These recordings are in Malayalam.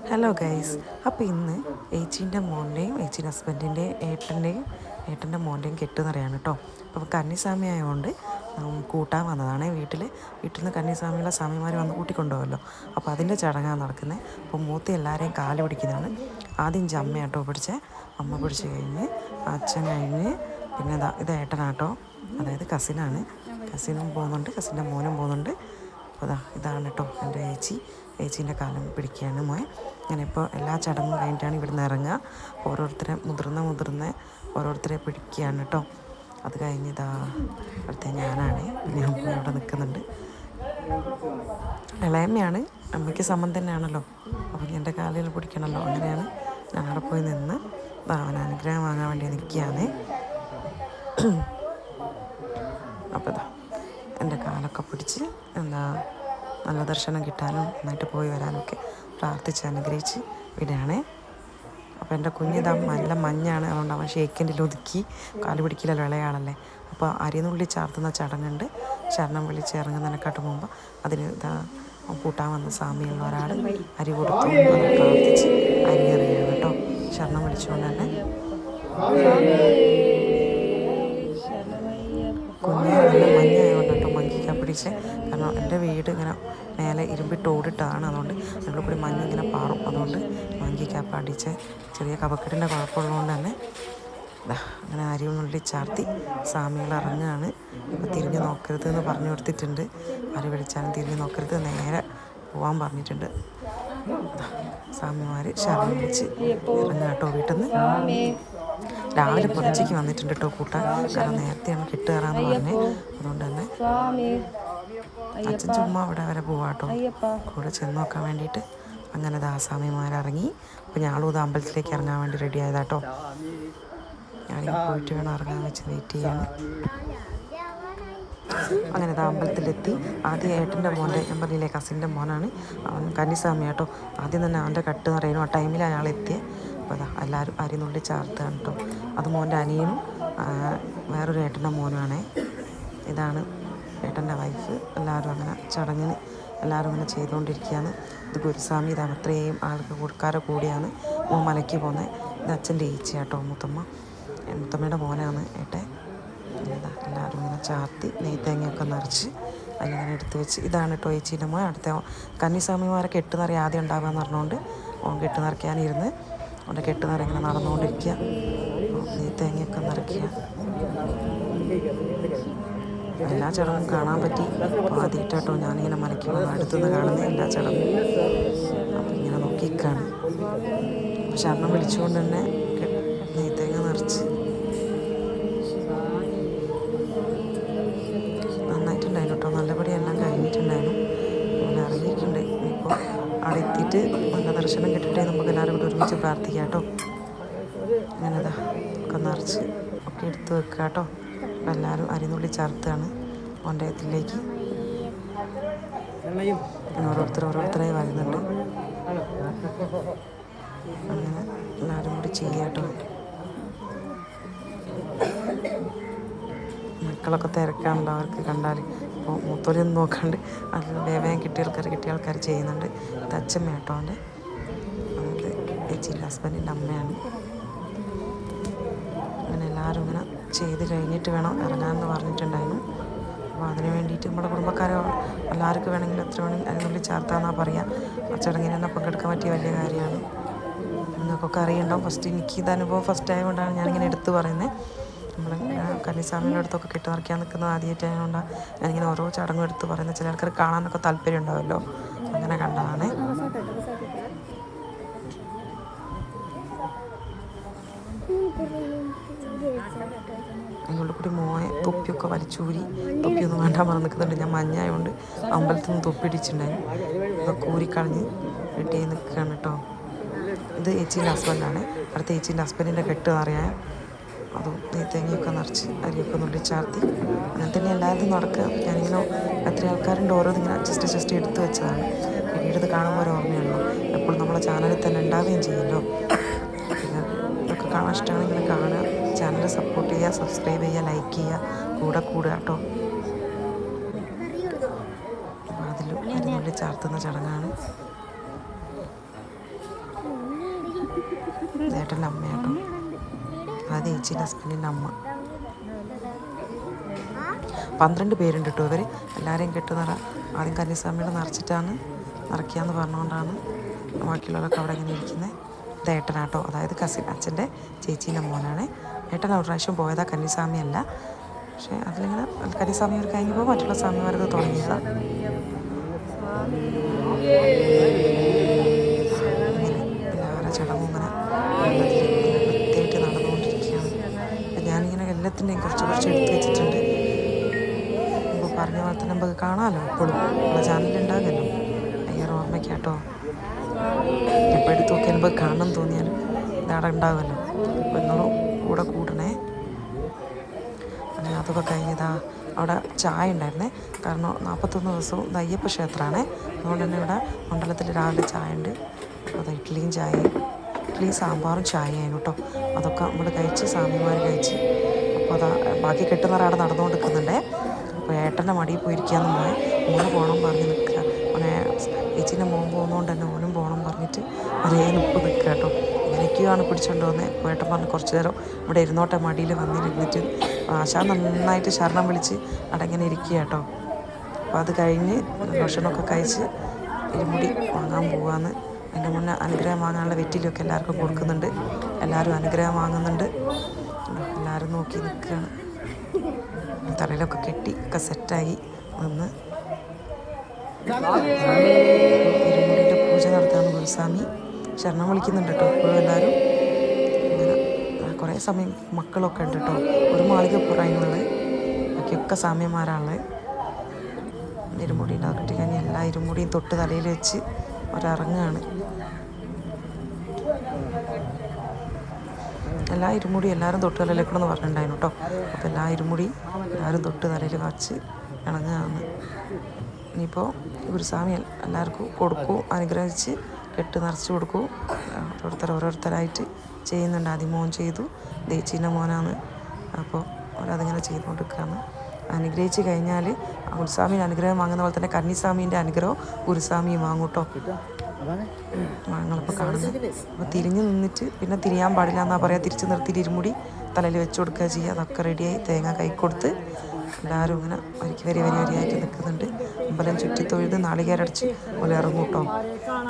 ഹലോ ഗൈസ്, അപ്പോൾ ഇന്ന് ഏച്ചീൻ്റെ മോൻ്റെയും ഏച്ചീൻ്റെ ഹസ്ബൻഡിൻ്റെയും ഏട്ടൻ്റെ മോൻ്റെയും കെട്ടുനിറയാണ് കേട്ടോ. അപ്പോൾ കന്നിസ്വാമി ആയതുകൊണ്ട് കൂട്ടാൻ വന്നതാണ്. വീട്ടിൽ നിന്ന് കന്നിസ്വാമിയുള്ള സ്വാമിമാർ വന്ന് കൂട്ടിക്കൊണ്ടുപോകുമല്ലോ. അപ്പോൾ അതിൻ്റെ ചടങ്ങാണ് നടക്കുന്നത്. അപ്പോൾ മൂത്തി എല്ലാവരെയും കാല് പിടിക്കുന്നതാണ്. ആദ്യം അമ്മയാട്ടോ പിടിച്ചത്. അമ്മ പിടിച്ച് കഴിഞ്ഞ് അച്ഛൻ കഴിഞ്ഞ് പിന്നെ ഇത് ഏട്ടനാട്ടോ, അതായത് കസിനാണ്. കസിനും പോകുന്നുണ്ട്, കസിൻ്റെ മോനും പോകുന്നുണ്ട്. അപ്പോൾ ഇതാണ് കേട്ടോ എൻ്റെ ഏച്ചീൻ്റെ കാലം പിടിക്കുകയാണ് മോൻ. അങ്ങനെ ഇപ്പോൾ എല്ലാ ചടങ്ങും കഴിഞ്ഞിട്ടാണ് ഇവിടുന്ന് ഇറങ്ങുക. അപ്പോൾ ഓരോരുത്തരെ മുതിർന്ന ഓരോരുത്തരെ പിടിക്കുകയാണ് കേട്ടോ. അത് കഴിഞ്ഞ് അടുത്ത ഞാനാണ്. പിന്നെ അമ്മ അവിടെ നിൽക്കുന്നുണ്ട്. ഇളയമ്മയാണ്, അമ്മയ്ക്ക് സമം തന്നെയാണല്ലോ. അപ്പോൾ എൻ്റെ കാലിൽ പിടിക്കണമല്ലോ. അങ്ങനെയാണ് ഞാൻ അവിടെ പോയി നിന്ന് അവൻ അനുഗ്രഹം വാങ്ങാൻ വേണ്ടി നിൽക്കുകയാണ്. അപ്പോൾ എൻ്റെ കാലൊക്കെ പിടിച്ച് നല്ല ദർശനം കിട്ടാനും നന്നായിട്ട് പോയി വരാനൊക്കെ പ്രാർത്ഥിച്ച് അനുഗ്രഹിച്ച് വിടുകയാണേ. അപ്പോൾ എൻ്റെ കുഞ്ഞിതാ നല്ല മഞ്ഞാണ്, അതുകൊണ്ട് അവൻ ഷേക്കിൻ്റെ ഒതുക്കി കാല് പിടിക്കില്ലല്ലോ, ഇളയാളല്ലേ. അപ്പോൾ അരിനുള്ളി ചാർത്തുന്ന ചടങ്ങുണ്ട്. ശരണം വിളിച്ച് ഇറങ്ങുന്നതിനെക്കാട്ട് മുമ്പ് അതിന് പൂട്ടാൻ വന്ന സ്വാമിയുള്ള ഒരാൾ അരി കൊടുത്തു പ്രാർത്ഥിച്ച് അരി എറിയുകയാണ് കേട്ടോ, ശരണം വിളിച്ചുകൊണ്ട് തന്നെ. കുഞ്ഞ് നല്ല മഞ്ഞായതുകൊണ്ട് കേട്ടോ മങ്കിക്കാൻ പിടിച്ച്. കാരണം എൻ്റെ വീട് ഇങ്ങനെ മേലെ ഇരുമ്പിട്ട് ഓടിട്ടതാണ്, അതുകൊണ്ട് ഞങ്ങൾ കൂടി മഞ്ഞ് ഇങ്ങനെ പാറും. അതുകൊണ്ട് മങ്കിക്കാപ്പ് അടിച്ച് ചെറിയ കഫക്കെട്ടിൻ്റെ കുഴപ്പമുള്ളതുകൊണ്ട് തന്നെ അങ്ങനെ അരിയുള്ളിൽ ചാർത്തി സ്വാമികൾ ഇറങ്ങുകയാണ്. ഇപ്പോൾ തിരിഞ്ഞ് നോക്കരുത് എന്ന് പറഞ്ഞു കൊടുത്തിട്ടുണ്ട്. ആര് വിളിച്ചാലും തിരിഞ്ഞ് നോക്കരുത്, നേരെ പോകാൻ പറഞ്ഞിട്ടുണ്ട്. സ്വാമിമാർ ശരണം വിളിച്ച് ഇറങ്ങുക കേട്ടോ വീട്ടിൽ നിന്ന്. രാവിലെ പുലർച്ചയ്ക്ക് വന്നിട്ടുണ്ട് കേട്ടോ കൂട്ടാൻ, കാരണം നേരത്തെയാണ് കെട്ടുകയറാന്ന് പറഞ്ഞത്. അതുകൊണ്ട് തന്നെ അച്ഛൻ ചുമ്മാ അവിടെ വരെ പോവാട്ടോ, കൂടെ ചെന്ന് നോക്കാൻ വേണ്ടിയിട്ട്. അങ്ങനെ സ്വാമിമാരിറങ്ങി. അപ്പോൾ ഞാളും അമ്പലത്തിലേക്ക് ഇറങ്ങാൻ വേണ്ടി റെഡി ആയതാട്ടോ. ഞാനിപ്പോൾ പോയിട്ട് വേണം ഇറങ്ങാൻ വെച്ച് വെയിറ്റ് ചെയ്യാണ്. അങ്ങനെ അമ്പലത്തിലെത്തി. ആദ്യം ഏട്ടൻ്റെ മോൻ്റെ, ഞാൻ പറഞ്ഞില്ലേ കസിൻ്റെ മോനാണ്, അവൻ കന്നിസ്വാമി കേട്ടോ. ആദ്യം തന്നെ അവൻ്റെ കട്ട് എന്ന് പറയുന്നു. ആ ടൈമിൽ അയാൾ എത്തിയത്. അപ്പോൾ എല്ലാവരും അരിനുള്ളിൽ ചാർത്തുകയാണ് കേട്ടോ. അത് മോൻ്റെ അനിയനും വേറൊരു ഏട്ടൻ്റെ മോനുമാണേ. ഇതാണ് ഏട്ടൻ്റെ വൈഫ്. എല്ലാവരും അങ്ങനെ ചടങ്ങിന് എല്ലാവരും അങ്ങനെ ചെയ്തുകൊണ്ടിരിക്കുകയാണ്. ഇത് ഗുരുസ്വാമി, ഇത് അത്രയും ആൾക്ക് കൊടുക്കാരെ കൂടിയാണ് മോൻ മലയ്ക്ക് പോകുന്നത്. ഇത് അച്ഛൻ്റെ ഏച്ചി കേട്ടോ, മുത്തമ്മയുടെ മോനാണ് ഏട്ടൻ. എല്ലാവരും ഇങ്ങനെ ചാർത്തി നെയ്ത്തേങ്ങയൊക്കെ നിറച്ച് അതിലിങ്ങനെ എടുത്ത് വെച്ച്. ഇതാണ് കേട്ടോ ഏച്ചീൻ്റെ മോൻ. അടുത്ത കന്നിസ്വാമിമാരെ കെട്ടുനിറ ആദ്യം ഉണ്ടാകുകയെന്ന് പറഞ്ഞുകൊണ്ട് ഓൻ കെട്ട് നിറയ്ക്കാനിരുന്ന് അവിടെ കെട്ടുനിറ ഇങ്ങനെ നടന്നുകൊണ്ടിരിക്കുക. നെയ്ത്തേങ്ങയൊക്കെ നിറയ്ക്കുക. എല്ലാ ചടങ്ങും കാണാൻ പറ്റി. അപ്പോൾ ആദ്യമായിട്ട് കേട്ടോ ഞാനിങ്ങനെ മലയ്ക്ക് പോകുന്ന അടുത്തുനിന്ന് കാണുന്ന എല്ലാ ചടങ്ങും. അപ്പോൾ ഇങ്ങനെ നോക്കിക്കാണ്. ശരണം വിളിച്ചുകൊണ്ട് തന്നെ നെയ്ത്തേങ്ങ നിറച്ച് നന്നായിട്ടുണ്ടായിരുന്നു കേട്ടോ. നല്ലപടി എല്ലാം കഴിഞ്ഞിട്ടുണ്ടായിരുന്നു. അങ്ങനെ ഇറങ്ങിയിട്ടുണ്ട്. ഇനിയിപ്പോൾ അവിടെ എത്തിയിട്ട് നല്ല ദർശനം കിട്ടിയിട്ട് നമുക്ക് എല്ലാവരും കൂടി ഒരുമിച്ച് പ്രാർത്ഥിക്കാം കേട്ടോ. അങ്ങനെ ഒക്കെ നിറച്ച് ഒക്കെ എടുത്ത് വെക്കുക കേട്ടോ. അപ്പോൾ എല്ലാവരും അരിനുള്ളി ചേർത്താണ് ഓൻ്റെത്തിലേക്ക്. അങ്ങനെ ഓരോരുത്തരായി വരുന്നുണ്ട്. അങ്ങനെ എല്ലാവരും കൂടി ചെയ്യുക കേട്ടോ. മക്കളൊക്കെ തിരക്കാണല്ലോ, അവർക്ക് കണ്ടാൽ. അപ്പോൾ മൂത്തോലിയൊന്നും നോക്കാണ്ട് അത് വേഗം കിട്ടിയ ആൾക്കാർ ചെയ്യുന്നുണ്ട്. ഇത് അച്ഛമ്മ കേട്ടോ അവൻ്റെ, അത് ചേച്ചിൻ്റെ ഹസ്ബൻഡിൻ്റെ അമ്മയാണ്. അങ്ങനെ എല്ലാവരും ഇങ്ങനെ ചെയ്ത് കഴിഞ്ഞിട്ട് വേണം ഇറങ്ങാമെന്ന് പറഞ്ഞിട്ടുണ്ടായിരുന്നു. അപ്പോൾ അതിന് വേണ്ടിയിട്ട് നമ്മുടെ കുടുംബക്കാരോ എല്ലാവർക്കും വേണമെങ്കിലും എത്ര വേണമെങ്കിൽ അതിനുള്ളിൽ ചേർത്താന്നാണ് പറയുക. ആ ചടങ്ങിന് തന്നെ പങ്കെടുക്കാൻ പറ്റിയ വലിയ കാര്യമാണ്. നിങ്ങൾക്കൊക്കെ അറിയണ്ടാവും. ഫസ്റ്റ് എനിക്ക് ഇത് അനുഭവം ഫസ്റ്റ് ആയതുകൊണ്ടാണ് ഞാനിങ്ങനെ എടുത്ത് പറയുന്നത്. നമ്മൾ കന്നിസ്വാമിയുടെ അടുത്തൊക്കെ കെട്ട് നിറയ്ക്കാൻ നിൽക്കുന്നത് ആദ്യമായിട്ടായതുകൊണ്ടാണ് ഞാനിങ്ങനെ ഓരോ ചടങ്ങും എടുത്ത് പറയുന്നത്. ചില ആൾക്കാർ കാണാനൊക്കെ താല്പര്യം ഉണ്ടാവുമല്ലോ, അങ്ങനെ കണ്ടതാണ്. അതിനുള്ളിൽ കൂടി മോയെ തൊപ്പിയൊക്കെ വലിച്ചൂരി, തൊപ്പിയൊന്നും വേണ്ടാൻ പറഞ്ഞ് നിൽക്കുന്നുണ്ട്. ഞാൻ മഞ്ഞായതുകൊണ്ട് അമ്പലത്തിൽ നിന്ന് തൊപ്പി ഇടിച്ചിട്ടുണ്ടായിരുന്നു. അതൊക്കെ ഊരിക്കളഞ്ഞ് റെഡി ആയി നിൽക്കുകയാണ് കേട്ടോ. ഇത് ഏച്ചീൻ്റെ ഹസ്ബൻഡാണ്. അടുത്ത ഏച്ചീൻ്റെ ഹസ്ബൻഡിൻ്റെ കെട്ട് നിറയാൻ അതും നെയ്ത്തേങ്ങയൊക്കെ നിറച്ച് അരിയൊക്കെ നുള്ളി ചാർത്തി അങ്ങനെ തന്നെ എല്ലാവരും നടക്കുക. ഞാനിങ്ങനെ എത്ര ആൾക്കാരുണ്ട് ഓരോന്നിങ്ങനെ ജസ്റ്റ് എടുത്ത് വെച്ചതാണ്. പിന്നീട് ഇത് കാണുമ്പോൾ ഒരു ഓർമ്മയുള്ളൂ. എപ്പോഴും നമ്മളെ ചാനലിൽ തന്നെ ഉണ്ടാവുകയും ചെയ്യുമല്ലോ. പിന്നെ ഇതൊക്കെ കാണാൻ ഇഷ്ടമാണെങ്കിൽ കാണുക, ചാനൽ സപ്പോർട്ട് ചെയ്യുക, സബ്സ്ക്രൈബ് ചെയ്യുക, ലൈക്ക് ചെയ്യുക, കൂടുക കേട്ടോ. അപ്പോൾ അതിലും അരിനുള്ളിൽ ചാർത്തുന്ന ചടങ്ങാണ്. ഏട്ടൻ്റെ അമ്മയാട്ടോ, അത് ചേച്ചീൻ്റെ ഹസ്ബൻഡിൻ്റെ അമ്മ. 12 പേരുണ്ട് കേട്ടോ. ഇവർ എല്ലാവരെയും കെട്ടുനിറ ആദ്യം കന്നിസ്വാമിയുടെ നിറച്ചിട്ടാണ് നിറയ്ക്കാമെന്ന് പറഞ്ഞുകൊണ്ടാണ് ബാക്കിയുള്ളവരൊക്കെ അവിടെ ഇങ്ങനെ ഇരിക്കുന്നത്. ഇത് ഏട്ടനാട്ടോ, അതായത് കസിൻ അച്ഛൻ്റെ ചേച്ചീൻ്റെ മോനാണ്. ഏട്ടൻ ഒരു പ്രാവശ്യം പോയതാ, കന്നിസ്വാമിയല്ല. പക്ഷേ അതിലിങ്ങനെ കന്നിസ്വാമി അവർ കഴിഞ്ഞപ്പോൾ മറ്റുള്ള സ്വാമിമാരത് തുടങ്ങിയതാണ്. എല്ലാവരുടെ ചടങ്ങും ഇങ്ങനെ വൃത്തിയായിട്ട് നടന്നുകൊണ്ടിരിക്കുകയാണ്. ഞാനിങ്ങനെ എല്ലാത്തിൻ്റെയും കുറച്ച് എടുത്ത് വെച്ചിട്ടുണ്ട്. ഇപ്പോൾ പറഞ്ഞ പോലെ തന്നെ നമുക്ക് കാണാമല്ലോ, എപ്പോഴും നമ്മുടെ ചാനലുണ്ടാകുമല്ലോ. ഭയങ്കര ഓർമ്മയ്ക്കാട്ടോ, എപ്പോൾ എടുത്ത് നോക്കിയാൽ നമുക്ക് കാണണം തോന്നിയാലും ഇതവിടെ ഉണ്ടാകുമല്ലോ. അപ്പോൾ നിങ്ങളും കൂടെ കൂടണേ. അങ്ങനെ അതൊക്കെ കഴിഞ്ഞതാ അവിടെ ചായ ഉണ്ടായിരുന്നേ. കാരണം 41 ദിവസവും ഇത് അയ്യപ്പ ക്ഷേത്രമാണ്. അതുകൊണ്ട് തന്നെ ഇവിടെ മണ്ഡലത്തിൽ രാവിലെ ചായ ഉണ്ട്. അപ്പോൾ അത് ഇഡ്ഡലിയും ചായയും, ഇഡ്ഡലിയും സാമ്പാറും ചായയായിരുന്നു കേട്ടോ. അതൊക്കെ നമ്മൾ കഴിച്ച്, സ്വാമിമാർ കഴിച്ച്. അപ്പോൾ അതാ ബാക്കി കെട്ടുന്നവർ അവിടെ നടന്നുകൊണ്ട് നിൽക്കുന്നുണ്ടേ. അപ്പോൾ ഏട്ടൻ്റെ മടിയിൽ പോയിരിക്കുകയെന്ന് മോന് പോകണം പറഞ്ഞ് നിൽക്കുക. അങ്ങനെ ചേച്ചീൻ്റെ മോൻ പോകുന്നതുകൊണ്ട് തന്നെ മോനും പോകണം പറഞ്ഞിട്ട് ഒരേ നിപ്പ് നിൽക്കുക കേട്ടോ. ഇങ്ങനെയൊക്കെയാണ് പിടിച്ചുകൊണ്ട് വന്നത്. അപ്പോൾ ഏട്ടൻ പറഞ്ഞ് കുറച്ച് നേരം ഇവിടെ ഇരുന്നോട്ടെ, മടിയിൽ വന്നിരുന്നിട്ട്. ആശാൻ നന്നായിട്ട് ശരണം വിളിച്ച് അവിടെ ഇങ്ങനെ ഇരിക്കുക കേട്ടോ. അപ്പോൾ അത് കഴിഞ്ഞ് ഭക്ഷണമൊക്കെ കഴിച്ച് ഇരുമുടി വാങ്ങാൻ പോവാന്ന്. അതിൻ്റെ മുന്നേ അനുഗ്രഹം വാങ്ങാനുള്ള വെറ്റിലൊക്കെ എല്ലാവർക്കും കൊടുക്കുന്നുണ്ട്. എല്ലാവരും അനുഗ്രഹം വാങ്ങുന്നുണ്ട്. എല്ലാവരും നോക്കി നിൽക്കുകയാണ്. തലയിലൊക്കെ കെട്ടി ഒക്കെ സെറ്റായി നിന്ന് ഇരുമുടിൻ്റെ പൂജ നടത്താമെന്ന് ഗുരുസ്വാമി ശരണം വിളിക്കുന്നുണ്ട് കേട്ടോ. ഇപ്പോഴും എല്ലാവരും ഇങ്ങനെ കുറേ സമയം മക്കളൊക്കെ ഉണ്ട് കേട്ടോ. ഒരു മാളികപ്പുറം അതിനുള്ളത്, ബാക്കിയൊക്കെ സ്വാമിമാരാണുള്ളത്. ഇരുമുടി ഉണ്ടാക്കി കഴിഞ്ഞാൽ എല്ലാ ഇരുമുടിയും തൊട്ട് തലയിൽ വെച്ച് ഒരിറങ്ങാണ്. എല്ലാ ഇരുമുടി എല്ലാവരും തൊട്ട് തലയിലേക്കണമെന്ന് പറഞ്ഞിട്ടുണ്ടായിരുന്നു കേട്ടോ. അപ്പോൾ എല്ലാ ഇരുമുടി എല്ലാവരും തൊട്ട് തലയിൽ വച്ച് ഇണങ്ങുകയാണ്. ഇനിയിപ്പോൾ ഗുരുസ്വാമി എല്ലാവർക്കും കൊടുക്കും, അനുഗ്രഹിച്ച് കെട്ട് നിറച്ച് കൊടുക്കും. ഓരോരുത്തരായിട്ട് ചെയ്യുന്നുണ്ട്. ആദ്യം മോൻ ചെയ്തു, ദേച്ചീൻ്റെ മോനാണ്. അപ്പോൾ അവരതിങ്ങനെ ചെയ്തുകൊണ്ടിരിക്കുകയാണ്. അനുഗ്രഹിച്ച് കഴിഞ്ഞാൽ ഗുരുസ്വാമീൻ്റെ അനുഗ്രഹം വാങ്ങുന്ന പോലെ തന്നെ കന്നിസ്വാമീൻ്റെ അനുഗ്രഹം ഗുരുസ്വാമിയും വാങ്ങും കേട്ടോ. ഞങ്ങളിപ്പോൾ കാണുന്നത്. അപ്പോൾ തിരിഞ്ഞ് നിന്നിട്ട് പിന്നെ തിരിയാൻ പാടില്ല എന്നാ പറയുക. തിരിച്ച് നിർത്തിയിട്ട് ഇരുമുടി തലയിൽ വെച്ച് കൊടുക്കുക ചെയ്യുക. അതൊക്കെ റെഡിയായി തേങ്ങ കൈ കൊടുത്ത് എല്ലാവരും ഇങ്ങനെ വരിയായിട്ട് നിൽക്കുന്നുണ്ട്. അമ്പലം ചുറ്റി തൊഴുത് നാളികേരടച്ച് പോലെ ഇറങ്ങും കേട്ടോ.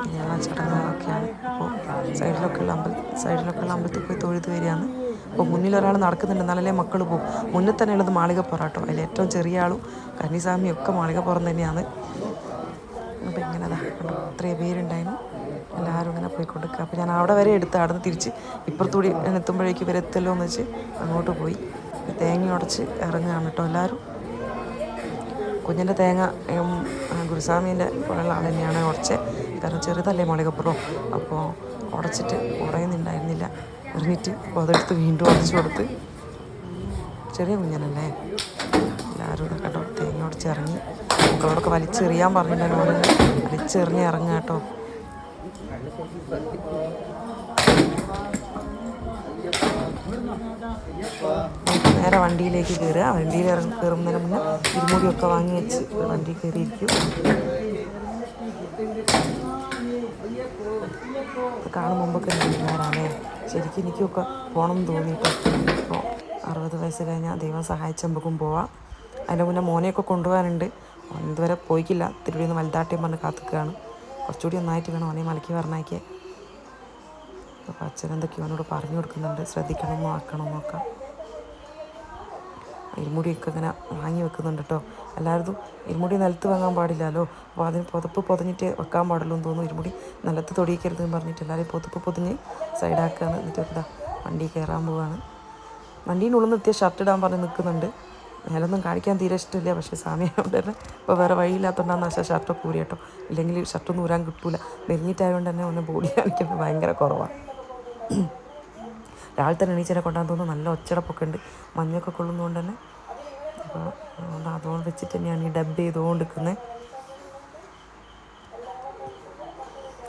ഇങ്ങനെയുള്ള ചടങ്ങുകളൊക്കെയാണ്. അപ്പോൾ സൈഡിലൊക്കെ ഉള്ള അമ്പലത്തിൽ പോയി തൊഴുത് വരികയാണ്. അപ്പോൾ മുന്നിൽ ഒരാൾ നടക്കുന്നുണ്ട്, എന്നാലല്ലേ മക്കൾ പോകും. മുന്നിൽ തന്നെ ഉള്ളത് മാളികപ്പുറം കേട്ടോ. അതിൽ ഏറ്റവും ചെറിയ ആളും കന്നിസ്വാമിയും ഒക്കെ മാളികപ്പുറം തന്നെയാണ്. അപ്പോൾ ഇങ്ങനെ ഇത്രയും പേരുണ്ടായിരുന്നു. എല്ലാവരും ഇങ്ങനെ പോയിക്കൊണ്ടിരിക്കുക. അപ്പോൾ ഞാൻ അവിടെ വരെ എടുത്ത് അവിടെ നിന്ന് തിരിച്ച് ഇപ്പുറത്തൂടി എത്തുമ്പോഴേക്കും ഇവരെത്തല്ലോ എന്ന് വെച്ച് അങ്ങോട്ട് പോയി തേങ്ങ ഉടച്ച് ഇറങ്ങുകയാണ് കേട്ടോ എല്ലാവരും. കുഞ്ഞിൻ്റെ തേങ്ങ ഗുരുസ്വാമീൻ്റെ പോലുള്ള ആൾ തന്നെയാണ് ഉടച്ചത്. കാരണം ചെറുതല്ലേ മാളികപ്പുറം, അപ്പോൾ ഉടച്ചിട്ട് ഉടയുന്നുണ്ടായിരുന്നില്ല. എറിഞ്ഞിട്ട് അപ്പോൾ അതെടുത്ത് വീണ്ടും ഉടച്ചു കൊടുത്ത്. ചെറിയ കുഞ്ഞനല്ലേ. എല്ലാവരും ഇതൊക്കെ കേട്ടോ തേങ്ങ ഉടച്ച് ഇറങ്ങി. മക്കളോടൊക്കെ വലിച്ചെറിയാൻ പറഞ്ഞിട്ടുണ്ടെങ്കിൽ വലിച്ചെറിഞ്ഞ് ഇറങ്ങുക കേട്ടോ. നേരെ വണ്ടിയിലേക്ക് കയറുക. വണ്ടിയിൽ കയറുന്നതിന് മുന്നേ ഇരുമുടിയൊക്കെ വാങ്ങി വെച്ച് വണ്ടി കയറിയിരിക്കും. കാണും മുമ്പൊക്കെ ഉണ്ടാകാറാണേ. ശരിക്കും എനിക്കൊക്കെ പോകണം എന്ന് തോന്നിയിട്ട്. അപ്പോൾ 60 വയസ്സ് കഴിഞ്ഞാൽ ദൈവം സഹായിച്ച് നമുക്കും പോവാം. അതിൻ്റെ മുന്നേ മോനെയൊക്കെ കൊണ്ടുപോകാനുണ്ട്. അവൻ ഇതുവരെ പോയിക്കില്ല. തിരുവനന്തപുരത്ത് നിന്ന് വലുതാട്ടയും പറഞ്ഞ് കാത്തിക്കുകയാണ്. കുറച്ചുകൂടി ഒന്നായിട്ട് വേണം അവനെ മലക്കി പറഞ്ഞയക്കാൻ. അപ്പോൾ അച്ഛൻ എന്തൊക്കെയോ അവനോട് പറഞ്ഞു കൊടുക്കുന്നുണ്ട്, ശ്രദ്ധിക്കണമെന്നോ ആക്കണമെന്നൊക്കെ. ഇരുമുടിയൊക്കെ ഇങ്ങനെ വാങ്ങി വെക്കുന്നുണ്ട് കേട്ടോ. എല്ലാവരും ഇരുമുടി നിലത്ത് വാങ്ങാൻ പാടില്ലല്ലോ. അപ്പോൾ അതിന് പുതപ്പ് പൊതിഞ്ഞിട്ട് വെക്കാൻ പാടുള്ളൂ എന്ന് തോന്നുന്നു. ഇരുമുടി നിലത്ത് തൊടിയിക്കരുതെന്ന് പറഞ്ഞിട്ട് എല്ലാവരും പുതപ്പ് പൊതിഞ്ഞ് സൈഡാക്കുകയാണ്. എന്നിട്ട് ഇതാ വണ്ടി കയറാൻ പോവുകയാണ്. വണ്ടീൻ്റെ ഉള്ളിൽ നിന്ന് എത്തിയ ഷർട്ട് ഇടാൻ പറഞ്ഞ് നിൽക്കുന്നുണ്ട്. മേലൊന്നും കാണിക്കാൻ തീരെ ഇഷ്ടമില്ല. പക്ഷേ സമയമായതുകൊണ്ട് തന്നെ ഇപ്പോൾ വേറെ വഴിയില്ലാത്തതുകൊണ്ടാണ് ആശാ ഷർട്ടൊക്കെ ഊരി കേട്ടോ. ഇല്ലെങ്കിൽ ഷർട്ടൊന്നും ഊരാൻ കിട്ടൂല. മെലിഞ്ഞിട്ടായതുകൊണ്ട് തന്നെ ഒന്ന് ബോഡി കാണിക്കുന്നത് ഭയങ്കര കുറവാണ്. രാവിലെ തന്നെ എണീച്ചനെ കൊണ്ടാന്ന് തോന്നുന്നു. നല്ല ഒച്ചടപ്പൊക്കെ ഉണ്ട്, മഞ്ഞൊക്കെ കൊള്ളുന്നതുകൊണ്ട് തന്നെ. അപ്പോൾ അതുകൊണ്ട് വെച്ചിട്ട് തന്നെയാണ് ഈ ഡബ് ചെയ്തുകൊണ്ടിരിക്കുന്നത്.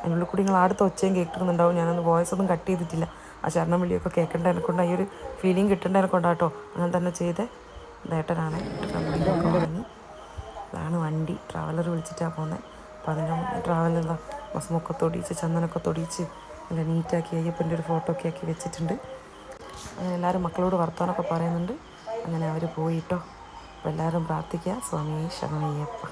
അതിനുള്ളിൽ കൂടി നിങ്ങൾ അടുത്ത ഒച്ചയും കേൾക്കുന്നുണ്ടാവും. ഞാനൊന്ന് വോയിസ് ഒന്നും കട്ട് ചെയ്തിട്ടില്ല. ആ ശരണം വിളിയൊക്കെ കേൾക്കേണ്ടതിനെ കൊണ്ട് ഈ ഒരു ഫീലിംഗ് കിട്ടേണ്ടതിനെ കൊണ്ടാട്ടോ അങ്ങനെ തന്നെ ചെയ്ത്. ഏട്ടനാണ് ഏട്ടനൊക്കെ വാങ്ങി. അതാണ് വണ്ടി. ട്രാവലർ വിളിച്ചിട്ടാണ് പോകുന്നത്. അപ്പോൾ അതിൻ്റെ ട്രാവലർ ഭസ്മൊക്കെ തൊടിയിച്ച് ചന്ദനമൊക്കെ തൊടിയിച്ച് നല്ല നീറ്റാക്കി അയ്യപ്പൻ്റെ ഒരു ഫോട്ടോ ഒക്കെ ആക്കി വെച്ചിട്ടുണ്ട്. അങ്ങനെ എല്ലാവരും മക്കളോട് വർത്തമാനമൊക്കെ പറയുന്നുണ്ട്. അങ്ങനെ അവർ പോയിട്ടോ. അപ്പോൾ എല്ലാവരും പ്രാർത്ഥിക്കുക, സ്വാമി ശരണമയ്യപ്പ.